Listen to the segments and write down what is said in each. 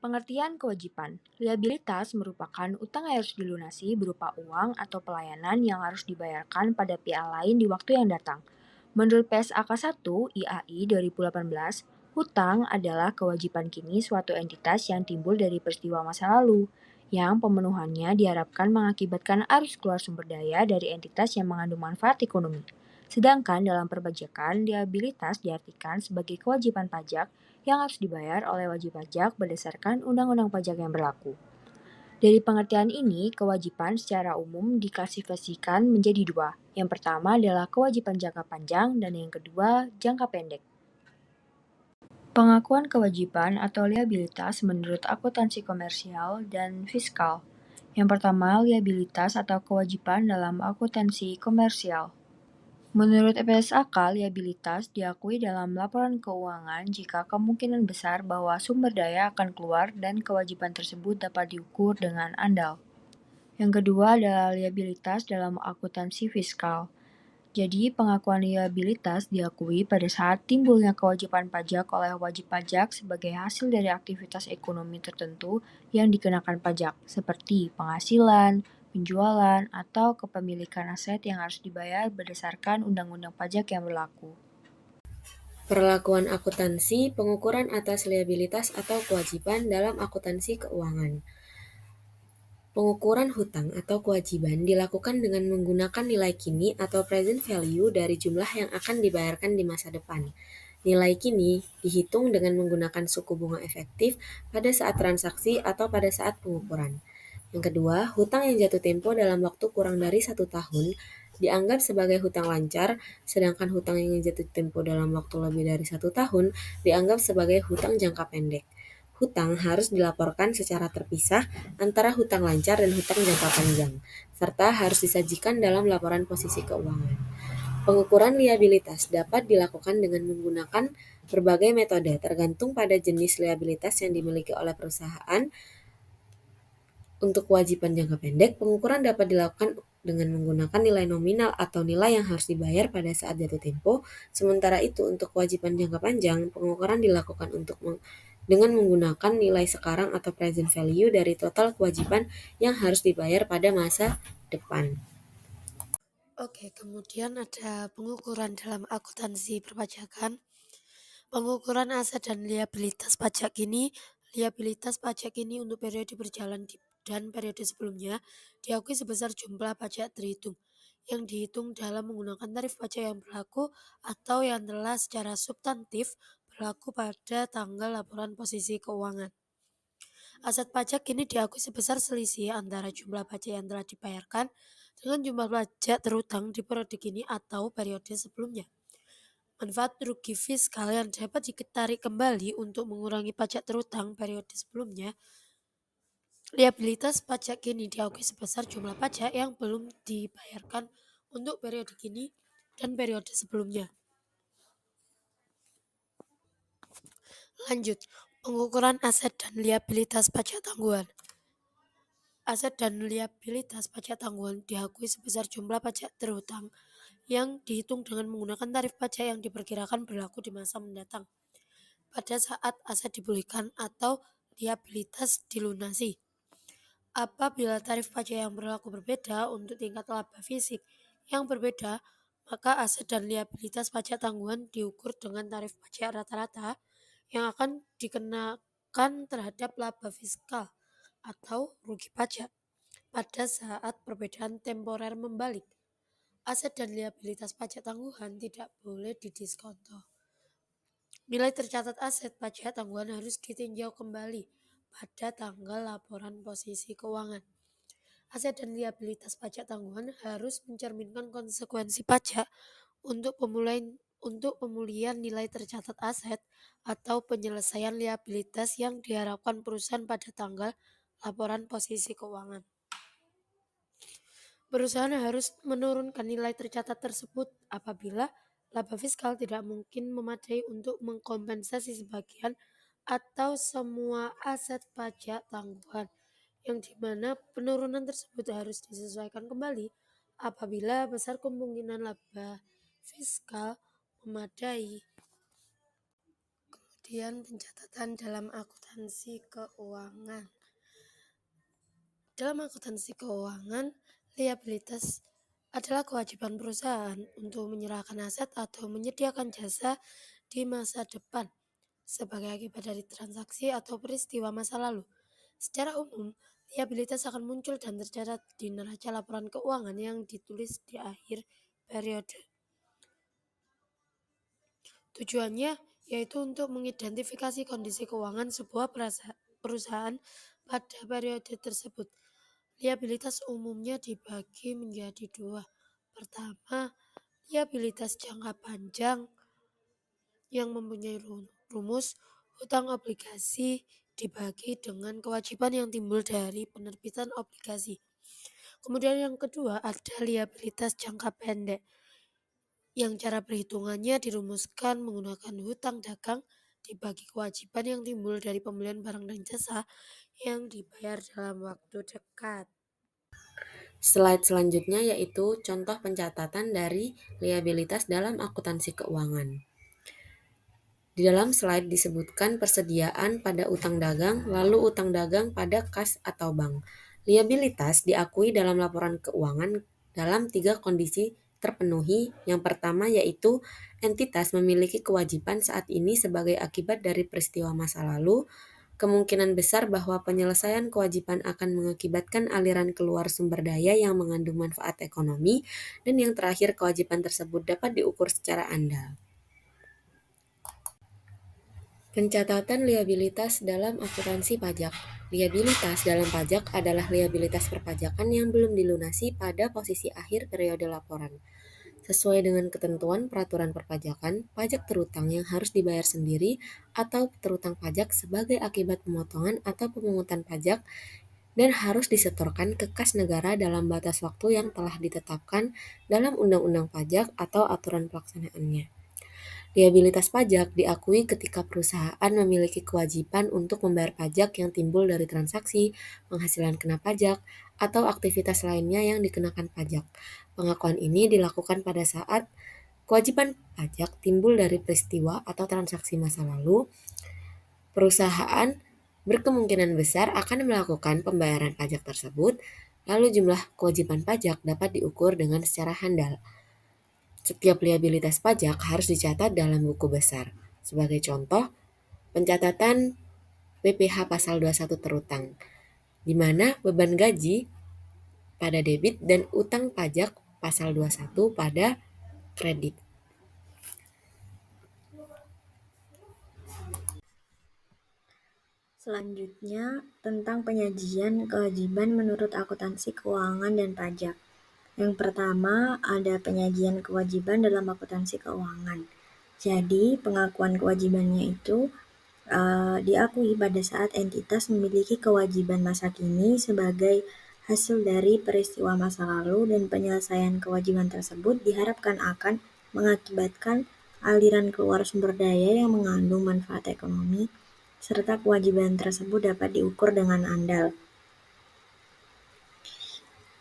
Pengertian kewajiban. Liabilitas merupakan utang yang harus dilunasi berupa uang atau pelayanan yang harus dibayarkan pada pihak lain di waktu yang datang. Menurut PSAK 1 IAI 2018, hutang adalah kewajiban kini suatu entitas yang timbul dari peristiwa masa lalu, yang pemenuhannya diharapkan mengakibatkan arus keluar sumber daya dari entitas yang mengandung manfaat ekonomi. Sedangkan dalam perpajakan, liabilitas diartikan sebagai kewajiban pajak yang harus dibayar oleh wajib pajak berdasarkan undang-undang pajak yang berlaku. Dari pengertian ini, kewajiban secara umum diklasifikasikan menjadi dua. Yang pertama adalah kewajiban jangka panjang dan yang kedua jangka pendek. Pengakuan kewajiban atau liabilitas menurut akuntansi komersial dan fiskal. Yang pertama, liabilitas atau kewajiban dalam akuntansi komersial. Menurut PSAK, liabilitas diakui dalam laporan keuangan jika kemungkinan besar bahwa sumber daya akan keluar dan kewajiban tersebut dapat diukur dengan andal. Yang kedua adalah liabilitas dalam akuntansi fiskal. Jadi, pengakuan liabilitas diakui pada saat timbulnya kewajiban pajak oleh wajib pajak sebagai hasil dari aktivitas ekonomi tertentu yang dikenakan pajak, seperti penghasilan, penjualan, atau kepemilikan aset yang harus dibayar berdasarkan undang-undang pajak yang berlaku. Perlakuan akuntansi, pengukuran atas liabilitas atau kewajiban dalam akuntansi keuangan. Pengukuran hutang atau kewajiban dilakukan dengan menggunakan nilai kini atau present value dari jumlah yang akan dibayarkan di masa depan. Nilai kini dihitung dengan menggunakan suku bunga efektif pada saat transaksi atau pada saat pengukuran. Yang kedua, hutang yang jatuh tempo dalam waktu kurang dari 1 tahun dianggap sebagai hutang lancar, sedangkan hutang yang jatuh tempo dalam waktu lebih dari 1 tahun dianggap sebagai hutang jangka pendek. Hutang harus dilaporkan secara terpisah antara hutang lancar dan hutang jangka panjang, serta harus disajikan dalam laporan posisi keuangan. Pengukuran liabilitas dapat dilakukan dengan menggunakan berbagai metode tergantung pada jenis liabilitas yang dimiliki oleh perusahaan. Untuk kewajiban jangka pendek, pengukuran dapat dilakukan dengan menggunakan nilai nominal atau nilai yang harus dibayar pada saat jatuh tempo. Sementara itu, untuk kewajiban jangka panjang, pengukuran dilakukan dengan menggunakan nilai sekarang atau present value dari total kewajiban yang harus dibayar pada masa depan. Oke, kemudian ada pengukuran dalam akuntansi perpajakan. Pengukuran aset dan liabilitas pajak ini untuk periode berjalan dan periode sebelumnya diakui sebesar jumlah pajak terhitung yang dihitung dalam menggunakan tarif pajak yang berlaku atau yang telah secara substantif berlaku pada tanggal laporan posisi keuangan. Aset pajak ini diakui sebesar selisih antara jumlah pajak yang telah dibayarkan dengan jumlah pajak terutang di periode ini atau periode sebelumnya. Manfaat rugi fiskal yang dapat ditarik kembali untuk mengurangi pajak terutang periode sebelumnya. Liabilitas pajak kini diakui sebesar jumlah pajak yang belum dibayarkan untuk periode kini dan periode sebelumnya. Lanjut, pengukuran aset dan liabilitas pajak tangguhan. Aset dan liabilitas pajak tangguhan diakui sebesar jumlah pajak terutang yang dihitung dengan menggunakan tarif pajak yang diperkirakan berlaku di masa mendatang pada saat aset dipulihkan atau liabilitas dilunasi. Apabila tarif pajak yang berlaku berbeda untuk tingkat laba fisik yang berbeda, maka aset dan liabilitas pajak tangguhan diukur dengan tarif pajak rata-rata yang akan dikenakan terhadap laba fiskal atau rugi pajak pada saat perbedaan temporer membalik. Aset dan liabilitas pajak tangguhan tidak boleh didiskonto. Nilai tercatat aset pajak tangguhan harus ditinjau kembali pada tanggal laporan posisi keuangan. Aset dan liabilitas pajak tangguhan harus mencerminkan konsekuensi pajak untuk pemulihan nilai tercatat aset atau penyelesaian liabilitas yang diharapkan perusahaan pada tanggal laporan posisi keuangan. Perusahaan harus menurunkan nilai tercatat tersebut apabila laba fiskal tidak mungkin memadai untuk mengkompensasi sebagian atau semua aset pajak tangguhan, yang dimana penurunan tersebut harus disesuaikan kembali apabila besar kemungkinan laba fiskal memadai. Kemudian pencatatan dalam akuntansi keuangan. Dalam akuntansi keuangan, liabilitas adalah kewajiban perusahaan untuk menyerahkan aset atau menyediakan jasa di masa depan sebagai akibat dari transaksi atau peristiwa masa lalu. Secara umum, liabilitas akan muncul dan tercatat di neraca laporan keuangan yang ditulis di akhir periode. Tujuannya yaitu untuk mengidentifikasi kondisi keuangan sebuah perusahaan pada periode tersebut. Liabilitas umumnya dibagi menjadi dua. Pertama, liabilitas jangka panjang yang mempunyai rumus hutang obligasi dibagi dengan kewajiban yang timbul dari penerbitan obligasi. Kemudian yang kedua ada liabilitas jangka pendek yang cara perhitungannya dirumuskan menggunakan hutang dagang dibagi kewajiban yang timbul dari pembelian barang dan jasa yang dibayar dalam waktu dekat. Slide selanjutnya yaitu contoh pencatatan dari liabilitas dalam akuntansi keuangan. Di dalam slide disebutkan persediaan pada utang dagang, lalu utang dagang pada kas atau bank. Liabilitas diakui dalam laporan keuangan dalam 3 kondisi terpenuhi. Yang pertama yaitu entitas memiliki kewajiban saat ini sebagai akibat dari peristiwa masa lalu. Kemungkinan besar bahwa penyelesaian kewajiban akan mengakibatkan aliran keluar sumber daya yang mengandung manfaat ekonomi. Dan yang terakhir, kewajiban tersebut dapat diukur secara andal. Pencatatan liabilitas dalam akuntansi pajak. Liabilitas dalam pajak adalah liabilitas perpajakan yang belum dilunasi pada posisi akhir periode laporan. Sesuai dengan ketentuan peraturan perpajakan, pajak terutang yang harus dibayar sendiri atau terutang pajak sebagai akibat pemotongan atau pemungutan pajak dan harus disetorkan ke kas negara dalam batas waktu yang telah ditetapkan dalam Undang-Undang Pajak atau aturan pelaksanaannya. Liabilitas pajak diakui ketika perusahaan memiliki kewajiban untuk membayar pajak yang timbul dari transaksi, penghasilan kena pajak, atau aktivitas lainnya yang dikenakan pajak. Pengakuan ini dilakukan pada saat kewajiban pajak timbul dari peristiwa atau transaksi masa lalu. Perusahaan berkemungkinan besar akan melakukan pembayaran pajak tersebut, lalu jumlah kewajiban pajak dapat diukur dengan secara handal. Setiap liabilitas pajak harus dicatat dalam buku besar. Sebagai contoh, pencatatan PPh pasal 21 terutang, di mana beban gaji pada debit dan utang pajak pasal 21 pada kredit. Selanjutnya, tentang penyajian kewajiban menurut akuntansi keuangan dan pajak. Yang pertama, ada penyajian kewajiban dalam akuntansi keuangan. Jadi, pengakuan kewajibannya itu diakui pada saat entitas memiliki kewajiban masa kini sebagai hasil dari peristiwa masa lalu dan penyelesaian kewajiban tersebut diharapkan akan mengakibatkan aliran keluar sumber daya yang mengandung manfaat ekonomi, serta kewajiban tersebut dapat diukur dengan andal.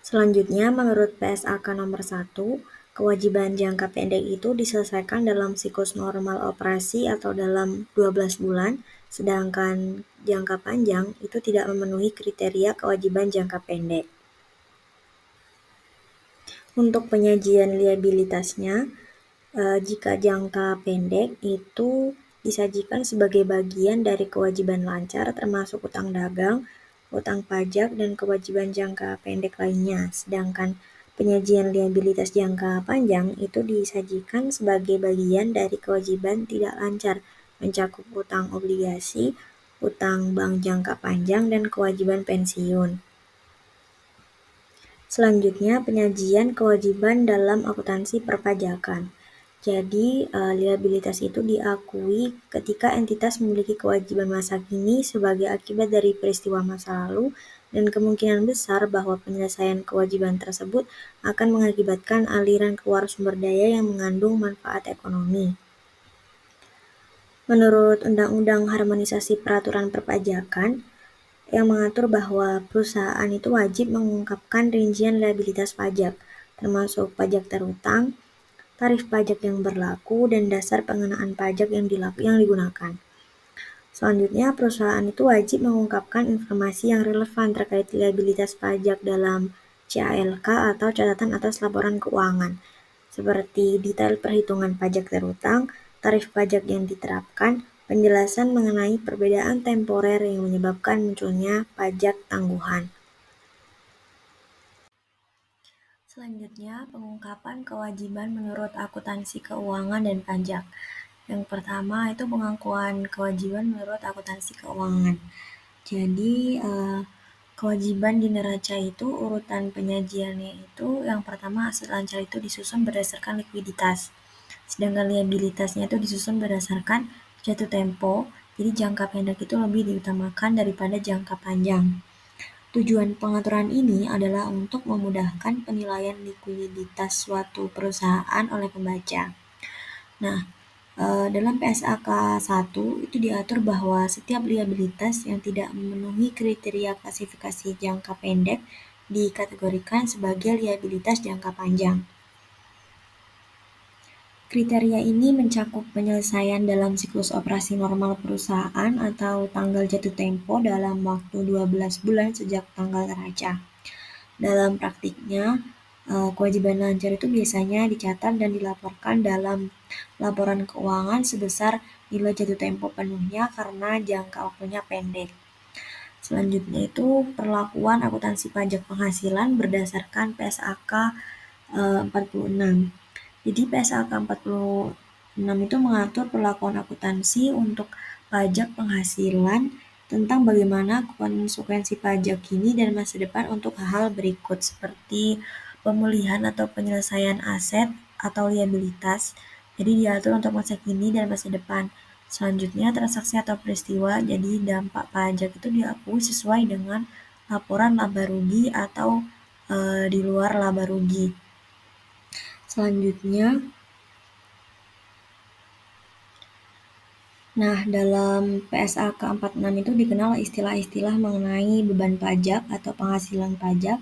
Selanjutnya, menurut PSAK nomor 1, kewajiban jangka pendek itu diselesaikan dalam siklus normal operasi atau dalam 12 bulan, sedangkan jangka panjang itu tidak memenuhi kriteria kewajiban jangka pendek. Untuk penyajian liabilitasnya, jika jangka pendek itu disajikan sebagai bagian dari kewajiban lancar termasuk utang dagang, utang pajak, dan kewajiban jangka pendek lainnya. Sedangkan penyajian liabilitas jangka panjang itu disajikan sebagai bagian dari kewajiban tidak lancar, mencakup utang obligasi, utang bank jangka panjang, dan kewajiban pensiun. Selanjutnya, penyajian kewajiban dalam akuntansi perpajakan. Jadi, liabilitas itu diakui ketika entitas memiliki kewajiban masa kini sebagai akibat dari peristiwa masa lalu dan kemungkinan besar bahwa penyelesaian kewajiban tersebut akan mengakibatkan aliran keluar sumber daya yang mengandung manfaat ekonomi. Menurut Undang-Undang Harmonisasi Peraturan Perpajakan, yang mengatur bahwa perusahaan itu wajib mengungkapkan rincian liabilitas pajak, termasuk pajak terutang, tarif pajak yang berlaku, dan dasar pengenaan pajak yang digunakan. Selanjutnya, perusahaan itu wajib mengungkapkan informasi yang relevan terkait liabilitas pajak dalam CALK atau catatan atas laporan keuangan, seperti detail perhitungan pajak terutang, tarif pajak yang diterapkan, penjelasan mengenai perbedaan temporer yang menyebabkan munculnya pajak tangguhan. Selanjutnya, pengungkapan kewajiban menurut akuntansi keuangan dan pajak. Yang pertama itu pengakuan kewajiban menurut akuntansi keuangan. Jadi, kewajiban di neraca itu urutan penyajiannya itu yang pertama aset lancar itu disusun berdasarkan likuiditas. Sedangkan liabilitasnya itu disusun berdasarkan jatuh tempo. Jadi jangka pendek itu lebih diutamakan daripada jangka panjang. Tujuan pengaturan ini adalah untuk memudahkan penilaian likuiditas suatu perusahaan oleh pembaca. Nah, dalam PSAK 1 itu diatur bahwa setiap liabilitas yang tidak memenuhi kriteria klasifikasi jangka pendek dikategorikan sebagai liabilitas jangka panjang. Kriteria ini mencakup penyelesaian dalam siklus operasi normal perusahaan atau tanggal jatuh tempo dalam waktu 12 bulan sejak tanggal neraca. Dalam praktiknya, kewajiban lancar itu biasanya dicatat dan dilaporkan dalam laporan keuangan sebesar nilai jatuh tempo penuhnya karena jangka waktunya pendek. Selanjutnya itu perlakuan akuntansi pajak penghasilan berdasarkan PSAK 46. Jadi PSAK 46 itu mengatur perlakuan akuntansi untuk pajak penghasilan tentang bagaimana konsekuensi pajak kini dan masa depan untuk hal-hal berikut seperti pemulihan atau penyelesaian aset atau liabilitas. Jadi diatur untuk masa kini dan masa depan. Selanjutnya transaksi atau peristiwa, jadi dampak pajak itu diakui sesuai dengan laporan laba rugi atau di luar laba rugi. Selanjutnya, dalam PSAK 46 itu dikenal istilah-istilah mengenai beban pajak atau penghasilan pajak,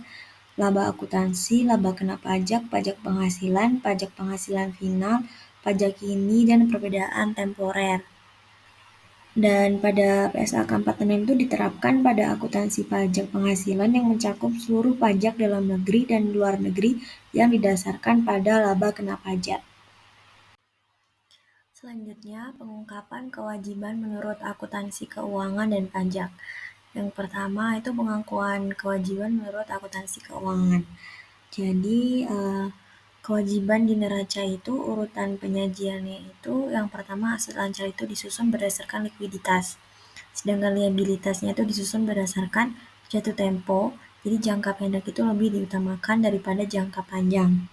laba akuntansi, laba kena pajak, pajak penghasilan final, pajak kini, dan perbedaan temporer. Dan pada PSAK 46 itu diterapkan pada akuntansi pajak penghasilan yang mencakup seluruh pajak dalam negeri dan luar negeri yang didasarkan pada laba kena pajak. Selanjutnya, pengungkapan kewajiban menurut akuntansi keuangan dan pajak. Yang pertama itu pengakuan kewajiban menurut akuntansi keuangan. Jadi, kewajiban di neraca itu urutan penyajiannya itu yang pertama aset lancar itu disusun berdasarkan likuiditas. Sedangkan liabilitasnya itu disusun berdasarkan jatuh tempo. Jadi jangka pendek itu lebih diutamakan daripada jangka panjang.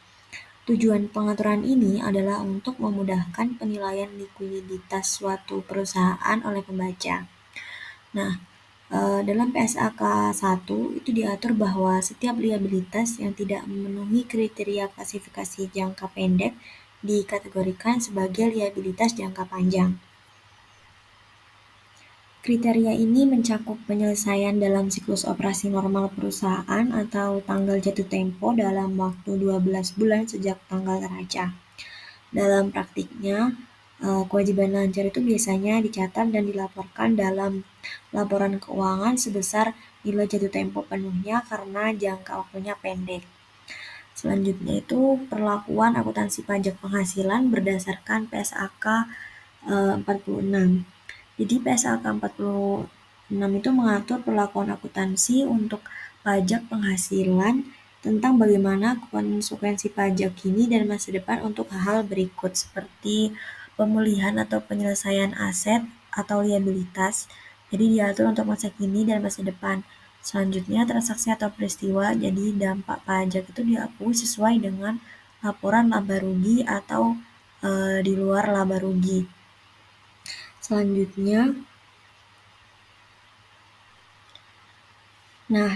Tujuan pengaturan ini adalah untuk memudahkan penilaian likuiditas suatu perusahaan oleh pembaca. Nah, dalam PSAK 1 itu diatur bahwa setiap liabilitas yang tidak memenuhi kriteria klasifikasi jangka pendek dikategorikan sebagai liabilitas jangka panjang. Kriteria ini mencakup penyelesaian dalam siklus operasi normal perusahaan atau tanggal jatuh tempo dalam waktu 12 bulan sejak tanggal neraca. Dalam praktiknya, kewajiban lancar itu biasanya dicatat dan dilaporkan dalam laporan keuangan sebesar nilai jatuh tempo penuhnya karena jangka waktunya pendek. Selanjutnya itu perlakuan akuntansi pajak penghasilan berdasarkan PSAK 46. Jadi PSAK 46 itu mengatur perlakuan akuntansi untuk pajak penghasilan tentang bagaimana konsekuensi pajak kini dan masa depan untuk hal-hal berikut seperti pemulihan atau penyelesaian aset atau liabilitas. Jadi diatur untuk masa kini dan masa depan. Selanjutnya transaksi atau peristiwa, jadi dampak pajak itu diakui sesuai dengan laporan laba rugi atau di luar laba rugi. Selanjutnya,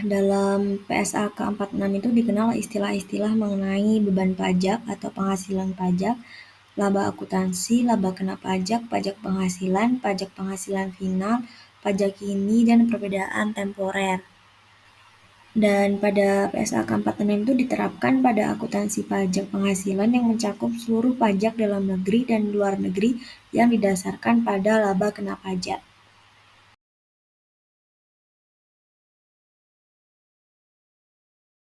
dalam PSAK 46 itu dikenal istilah-istilah mengenai beban pajak atau penghasilan pajak, laba akuntansi, laba kena pajak, pajak penghasilan final, pajak kini, dan perbedaan temporer. Dan pada PSAK 46 itu diterapkan pada akuntansi pajak penghasilan yang mencakup seluruh pajak dalam negeri dan luar negeri yang didasarkan pada laba kena pajak.